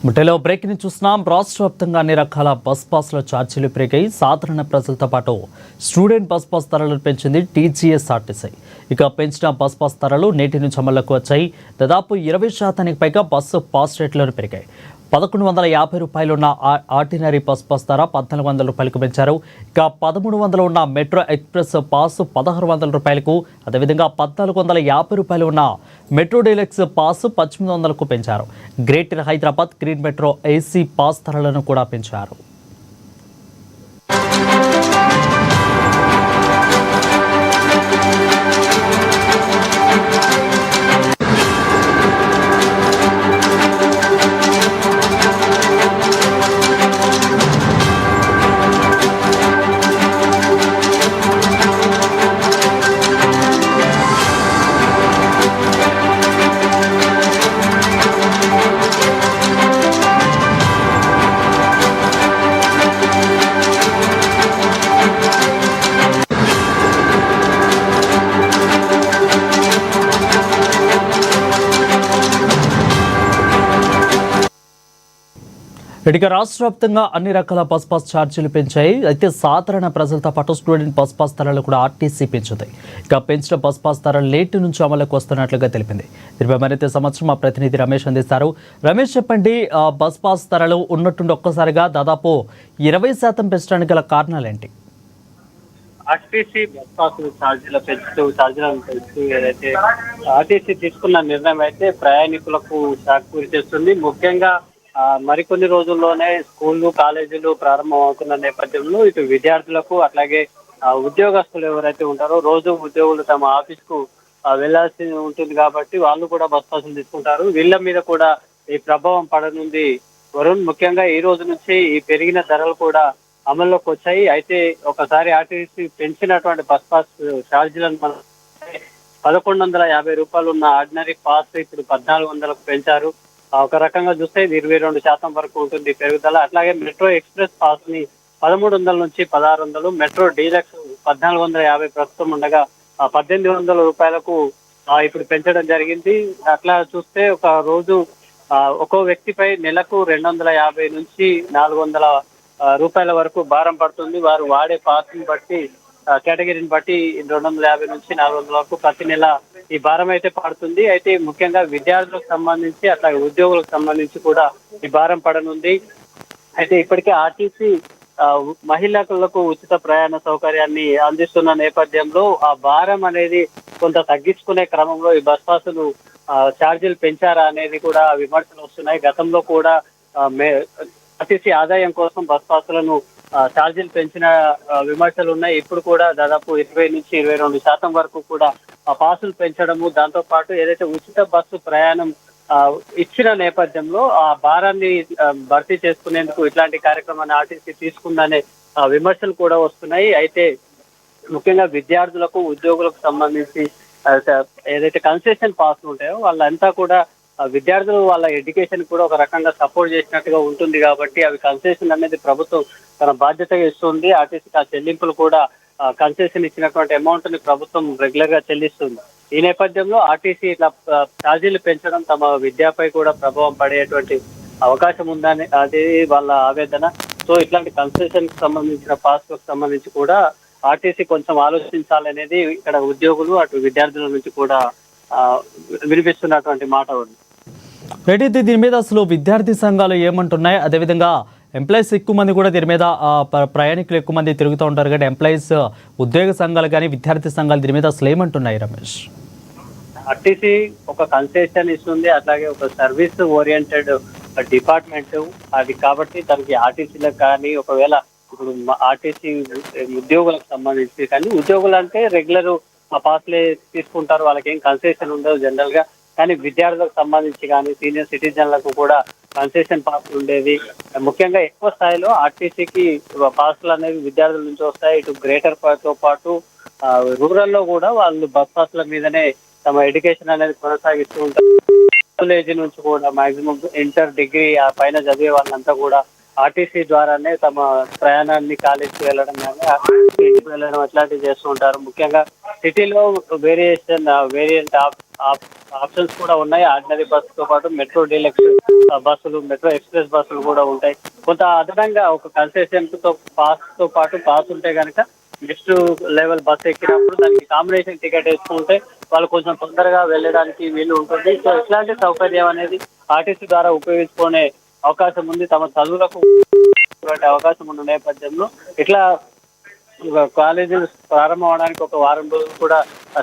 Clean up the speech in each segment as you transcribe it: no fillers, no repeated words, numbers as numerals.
ముఠేలో break ని చూస్తున్నాం. రాష్ట్ర వ్యాప్తంగా అన్ని రకాల బస్ పాస్ల ఛార్జీలు పెరిగాయి. సాధారణ ప్రజలతో పాటు స్టూడెంట్ బస్ పాస్ ధరలు పెంచింది టీజీఎస్ఆర్టీసీ. ఇక పెంచిన బస్ పాస్ ధరలు నేటి నుంచి అమల్లోకి వచ్చాయి. దాదాపు 20% పైగా బస్సు పాస్ రేట్లను పెరిగాయి. 1150 రూపాయలు ఉన్న ఆర్డినరీ బస్ పాస్ ధర 1400 రూపాయలకు పెంచారు. ఇక 1300 ఉన్న మెట్రో ఎక్స్ప్రెస్ పాస్ 1600 రూపాయలకు, అదేవిధంగా 1450 రూపాయలు ఉన్న మెట్రో డీలక్స్ పాస్ 1800కు పెంచారు. Greater Hyderabad green metro AC pass ధరలను కూడా పెంచారు. ఇక రాష్ట్ర వ్యాప్తంగా అన్ని రకాల బస్ పాస్ ఛార్జీలు పెంచాయి. అయితే సాధారణ ప్రజలతో పాటు స్టూడెంట్ బస్ పాస్ ధరలు కూడా ఆర్టీసీ పెంచుంది. ఇక పెంచిన బస్ పాస్ ధరలు నేటి నుంచి అమలుకు వస్తున్నట్లుగా తెలిపింది. దీనిపై మరింత సమాచారం మా ప్రతినిధి రమేష్ అందిస్తారు. రమేష్, చెప్పండి, బస్ పాస్ ధరలు ఉన్నట్టుండి ఒక్కసారిగా దాదాపు 20% పెంచడానికి గల కారణాలేంటి? ఆర్టీసీ బస్ పాస్ ఛార్జీలను పెంచుతూ ఏదైతే ఆర్టీసీ తీసుకున్న నిర్ణయం అయితే ప్రయాణికులకు షాక్ గురి చేస్తుంది. ముఖ్యంగా మరికొన్ని రోజుల్లోనే స్కూళ్లు కాలేజీలు ప్రారంభం అవుతున్న నేపథ్యంలో ఇటు విద్యార్థులకు అట్లాగే ఉద్యోగస్తులు ఎవరైతే ఉంటారో రోజు ఉద్యోగులు తమ ఆఫీస్ కు వెళ్లాల్సి ఉంటుంది కాబట్టి వాళ్ళు కూడా బస్ పాసులు తీసుకుంటారు. వీళ్ళ మీద కూడా ఈ ప్రభావం పడనుంది వరుణ్. ముఖ్యంగా ఈ రోజు నుంచి ఈ పెరిగిన ధరలు కూడా అమల్లోకి వచ్చాయి. అయితే ఒకసారి ఆర్టీసీ పెంచినటువంటి బస్ పాస్ ఛార్జీలను మనం 1150 రూపాయలు ఉన్న ఆర్డినరీ పాస్ ఇప్పుడు 1400కు పెంచారు. ఒక రకంగా చూస్తే 22% వరకు ఉంటుంది పెరుగుదల. అట్లాగే మెట్రో ఎక్స్ప్రెస్ పాస్ ని 1300 నుంచి 1600, మెట్రో డీలక్స్ 1450 ప్రస్తుతం ఉండగా 1800 రూపాయలకు ఇప్పుడు పెంచడం జరిగింది. అట్లా చూస్తే ఒక రోజు ఒక్కో వ్యక్తిపై నెలకు 250 నుంచి 400 రూపాయల వరకు భారం పడుతుంది. వారు వాడే పాస్ ని బట్టి కేటగిరీని బట్టి 250 నుంచి 400 వరకు ప్రతి నెల ఈ భారం అయితే పడుతుంది. అయితే ముఖ్యంగా విద్యార్థులకు సంబంధించి అట్లాగే ఉద్యోగులకు సంబంధించి కూడా ఈ భారం పడనుంది. అయితే ఇప్పటికే ఆర్టీసీ మహిళలకు ఉచిత ప్రయాణ సౌకర్యాన్ని అందిస్తున్న నేపథ్యంలో ఆ భారం అనేది కొంత తగ్గించుకునే క్రమంలో ఈ బస్ పాసులు ఛార్జీలు పెంచారా అనేది కూడా విమర్శలు వస్తున్నాయి. గతంలో కూడా ఆర్టీసీ ఆదాయం కోసం బస్ పాసులను ఛార్జీలు పెంచిన విమర్శలు ఉన్నాయి. ఇప్పుడు కూడా దాదాపు 20 నుంచి 22% వరకు కూడా పాసులు పెంచడము, దాంతో పాటు ఏదైతే ఉచిత బస్సు ప్రయాణం ఇచ్చిన నేపథ్యంలో ఆ భారాన్ని భర్తీ చేసుకునేందుకు ఇట్లాంటి కార్యక్రమాన్ని ఆర్టీసీ తీసుకుందనే విమర్శలు కూడా వస్తున్నాయి. అయితే ముఖ్యంగా విద్యార్థులకు ఉద్యోగులకు సంబంధించి ఏదైతే కన్సెషన్ పాసులు ఉంటాయో వాళ్ళంతా కూడా విద్యార్థులు వాళ్ళ ఎడ్యుకేషన్ కూడా ఒక రకంగా సపోర్ట్ చేసినట్టుగా ఉంటుంది కాబట్టి అవి కన్సెషన్ అనేది ప్రభుత్వం తన బాధ్యతగా ఇస్తుంది. ఆర్టీసీ ఆ చెల్లింపులు కూడా కన్సెషన్ ఇచ్చినటువంటి అమౌంట్ ని ప్రభుత్వం రెగ్యులర్ గా చెల్లిస్తుంది. ఈ నేపథ్యంలో ఆర్టీసీ ఇట్లా ఛార్జీలు పెంచడం తమ విద్యపై కూడా ప్రభావం పడేటువంటి అవకాశం ఉందని అది వాళ్ళ ఆవేదన. సో ఇట్లాంటి కన్సెషన్ కి సంబంధించిన పాస్లకు సంబంధించి కూడా ఆర్టీసీ కొంచెం ఆలోచించాలనేది ఇక్కడ ఉద్యోగులు అటు విద్యార్థుల నుంచి కూడా వినిపిస్తున్నటువంటి మాట ఉంది. రెడ్డి, దీని మీద అసలు విద్యార్థి సంఘాలు ఏమంటున్నాయి? అదేవిధంగా ఎంప్లాయీస్ ఎక్కువ మంది కూడా దీని మీద ప్రయాణికులు ఎక్కువ మంది తిరుగుతూ ఉంటారు కానీ ఎంప్లాయీస్ ఉద్యోగ సంఘాలు కానీ విద్యార్థి సంఘాలు దీని మీద అసలు ఏమంటున్నాయి రమేష్? ఆర్టీసీ ఒక కన్సెషన్ ఇస్తుంది, అట్లాగే ఒక సర్వీస్ ఓరియంటెడ్ డిపార్ట్మెంట్ అది కాబట్టి దానికి ఆర్టీసీలకు కానీ ఒకవేళ ఇప్పుడు ఆర్టీసీ ఉద్యోగులకు సంబంధించి కానీ ఉద్యోగులు అంటే రెగ్యులర్ పాస్లే తీసుకుంటారు, వాళ్ళకి ఏం కన్సెషన్ ఉండదు జనరల్ గా. కానీ విద్యార్థులకు సంబంధించి కానీ సీనియర్ సిటిజన్లకు కూడా కన్సెషన్ పాసులు ఉండేది. ముఖ్యంగా ఎక్కువ స్థాయిలో ఆర్టీసీకి పాసులు అనేవి విద్యార్థుల నుంచి వస్తాయి. ఇటు గ్రేటర్ తో పాటు రూరల్ లో కూడా వాళ్ళు బస్ పాసుల మీదనే తమ ఎడ్యుకేషన్ అనేది కొనసాగిస్తూ ఉంటారు. కాలేజీ నుంచి కూడా మాక్సిమం ఇంటర్ డిగ్రీ ఆ పైన చదివే వాళ్ళంతా కూడా ఆర్టీసీ ద్వారానే తమ ప్రయాణాన్ని కాలేజీకి వెళ్ళడం కానీ ఇంటికి వెళ్ళడం అట్లాంటివి చేస్తూ ఉంటారు. ముఖ్యంగా సిటీలో వేరియంట్ ఆప్షన్స్ కూడా ఉన్నాయి. ఆర్డినరీ బస్సుతో పాటు మెట్రో డీలక్స్ బస్సులు, మెట్రో ఎక్స్ప్రెస్ బస్సులు కూడా ఉంటాయి. కొంత అదనంగా ఒక కన్సెషన్ తో పాటు పాస్ ఉంటే కనుక నెక్స్ట్ లెవెల్ బస్ ఎక్కినప్పుడు దానికి కాంబినేషన్ టికెట్ వేసుకుంటే వాళ్ళు కొంచెం తొందరగా వెళ్ళడానికి వీలు ఉంటుంది. సో ఇట్లాంటి సౌకర్యం అనేది ఆర్టీసీ ద్వారా ఉపయోగించుకునే అవకాశం ఉంది. తమ చదువులకు అవకాశం ఉన్న నేపథ్యంలో ఇట్లా కాలేజీలు ప్రారంభం అవడానికి ఒక వారం రోజులు కూడా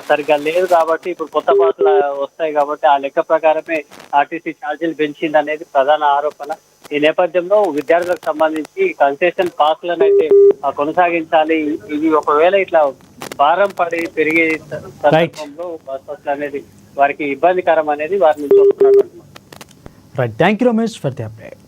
సరిగ్గా లేదు కాబట్టి ఇప్పుడు కొత్త బస్సులు వస్తాయి కాబట్టి ఆ లెక్క ప్రకారమే ఆర్టీసీ ఛార్జీలు పెంచింది అనేది ప్రధాన ఆరోపణ. ఈ నేపథ్యంలో విద్యార్థులకు సంబంధించి కన్సెషన్ పాస్లను అయితే కొనసాగించాలి. ఇది ఒకవేళ ఇట్లా భారం పడి పెరిగే సందర్భంలో బస్సులు అనేది వారికి ఇబ్బందికరం అనేది వారి నుంచి వస్తున్నటువంటి. Right, thank you Ramesh for the update.